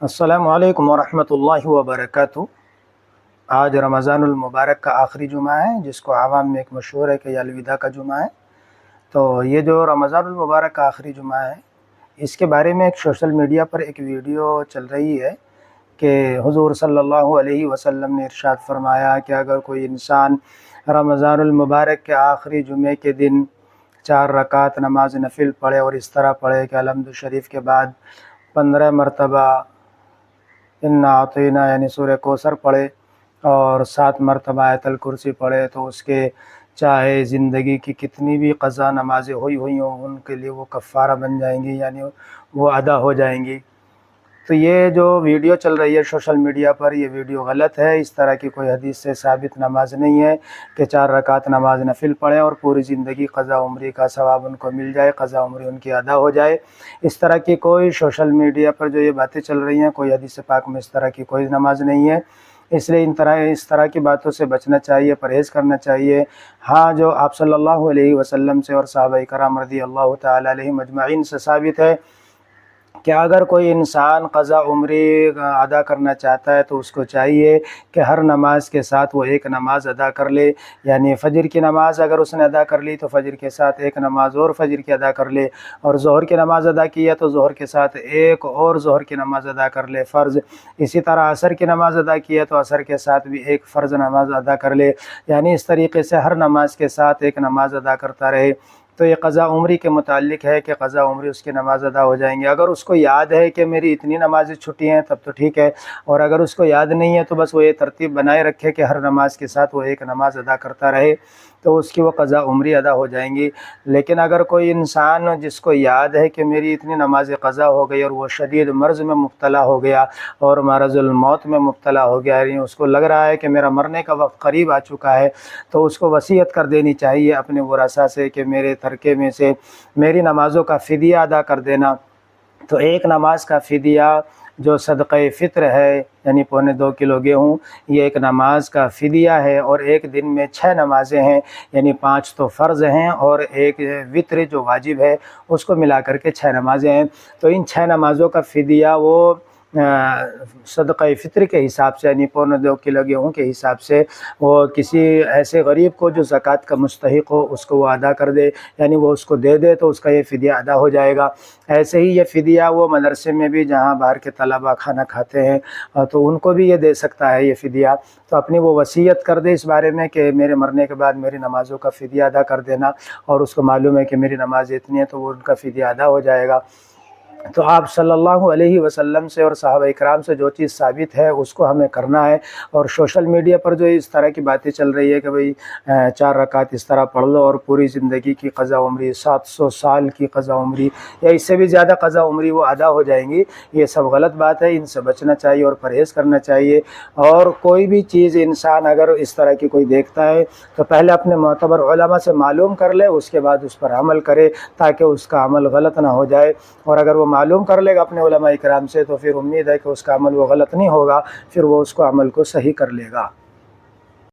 السلام علیکم ورحمۃ اللہ وبرکاتہ۔ آج رمضان المبارک کا آخری جمعہ ہے، جس کو عوام میں ایک مشہور ہے کہ یہ الوداع کا جمعہ ہے۔ تو یہ جو رمضان المبارک کا آخری جمعہ ہے، اس کے بارے میں ایک سوشل میڈیا پر ایک ویڈیو چل رہی ہے کہ حضور صلی اللہ علیہ وسلم نے ارشاد فرمایا کہ اگر کوئی انسان رمضان المبارک کے آخری جمعے کے دن 4 رکعت نماز نفل پڑھے اور اس طرح پڑھے کہ الحمد شریف کے بعد 15 مرتبہ انا اعطینا یعنی سورہ کوثر پڑھے اور 7 مرتبہ آیت الکرسی پڑھے، تو اس کے چاہے زندگی کی کتنی بھی قضا نمازیں ہوئی ہوں ان کے لیے وہ کفارہ بن جائیں گی، یعنی وہ ادا ہو جائیں گی۔ تو یہ جو ویڈیو چل رہی ہے سوشل میڈیا پر، یہ ویڈیو غلط ہے۔ اس طرح کی کوئی حدیث سے ثابت نماز نہیں ہے کہ 4 رکعت نماز نفل پڑھیں اور پوری زندگی قضا عمری کا ثواب ان کو مل جائے، قضا عمری ان کی ادا ہو جائے۔ اس طرح کی کوئی سوشل میڈیا پر جو یہ باتیں چل رہی ہیں، کوئی حدیث پاک میں اس طرح کی کوئی نماز نہیں ہے۔ اس لیے اس طرح کی باتوں سے بچنا چاہیے، پرہیز کرنا چاہیے۔ ہاں، جو آپ صلی اللہ علیہ وسلم سے اور صحابہ کرام رضی اللہ تعالی علیہم اجمعین سے ثابت ہے کہ اگر کوئی انسان قضا عمری ادا کرنا چاہتا ہے تو اس کو چاہیے کہ ہر نماز کے ساتھ وہ ایک نماز ادا کر لے، یعنی فجر کی نماز اگر اس نے ادا کر لی تو فجر کے ساتھ ایک نماز اور فجر کی ادا کر لے، اور ظہر کی نماز ادا کی ہے تو ظہر کے ساتھ ایک اور ظہر کی نماز ادا کر لے فرض۔ اسی طرح عصر کی نماز ادا کی ہے تو عصر کے ساتھ بھی ایک فرض نماز ادا کر لے، یعنی اس طریقے سے ہر نماز کے ساتھ ایک نماز ادا کرتا رہے۔ تو یہ قضا عمری کے متعلق ہے کہ قضا عمری اس کی نماز ادا ہو جائیں گے۔ اگر اس کو یاد ہے کہ میری اتنی نمازیں چھٹی ہیں تب تو ٹھیک ہے، اور اگر اس کو یاد نہیں ہے تو بس وہ یہ ترتیب بنائے رکھے کہ ہر نماز کے ساتھ وہ ایک نماز ادا کرتا رہے، تو اس کی وہ قضا عمری ادا ہو جائیں گی۔ لیکن اگر کوئی انسان جس کو یاد ہے کہ میری اتنی نماز قضا ہو گئی اور وہ شدید مرض میں مبتلا ہو گیا اور مرض الموت میں مبتلا ہو گیا، یعنی اس کو لگ رہا ہے کہ میرا مرنے کا وقت قریب آ چکا ہے، تو اس کو وصیت کر دینی چاہیے اپنے ورثاء سے کہ میرے ترکے میں سے میری نمازوں کا فدیہ ادا کر دینا۔ تو ایک نماز کا فدیہ جو صدقہ فطر ہے، یعنی 2.25 کلو گیہوں، یہ ایک نماز کا فدیہ ہے، اور ایک دن میں 6 نمازیں ہیں، یعنی 5 تو فرض ہیں اور ایک وطر جو واجب ہے، اس کو ملا کر کے 6 نمازیں ہیں۔ تو ان 6 نمازوں کا فدیہ وہ صدقہ فطر کے حساب سے، یعنی 2.25 کلو گیہوں کے حساب سے وہ کسی ایسے غریب کو جو زکوٰۃ کا مستحق ہو اس کو وہ ادا کر دے، یعنی وہ اس کو دے دے تو اس کا یہ فدیہ ادا ہو جائے گا۔ ایسے ہی یہ فدیہ وہ مدرسے میں بھی جہاں باہر کے طلباء کھانا کھاتے ہیں تو ان کو بھی یہ دے سکتا ہے یہ فدیہ۔ تو اپنی وہ وصیت کر دے اس بارے میں کہ میرے مرنے کے بعد میری نمازوں کا فدیہ ادا کر دینا، اور اس کو معلوم ہے کہ میری نماز اتنی ہے تو وہ ان کا فدیہ ادا ہو جائے گا۔ تو آپ صلی اللہ علیہ وسلم سے اور صحابہ اکرام سے جو چیز ثابت ہے اس کو ہمیں کرنا ہے، اور سوشل میڈیا پر جو اس طرح کی باتیں چل رہی ہے کہ بھئی 4 رکعت اس طرح پڑھ لو اور پوری زندگی کی قضا عمری، 700 سال کی قضا عمری یا اس سے بھی زیادہ قضا عمری وہ ادا ہو جائیں گی، یہ سب غلط بات ہے۔ ان سے بچنا چاہیے اور پرہیز کرنا چاہیے۔ اور کوئی بھی چیز انسان اگر اس طرح کی کوئی دیکھتا ہے تو پہلے اپنے معتبر علماء سے معلوم کر لے، اس کے بعد اس پر عمل کرے تاکہ اس کا عمل غلط نہ ہو جائے۔ اور اگر وہ معلوم کر لے گا اپنے علماء اکرام سے تو پھر امید ہے کہ اس کا عمل وہ غلط نہیں ہوگا، پھر وہ اس کو عمل کو صحیح کر لے گا۔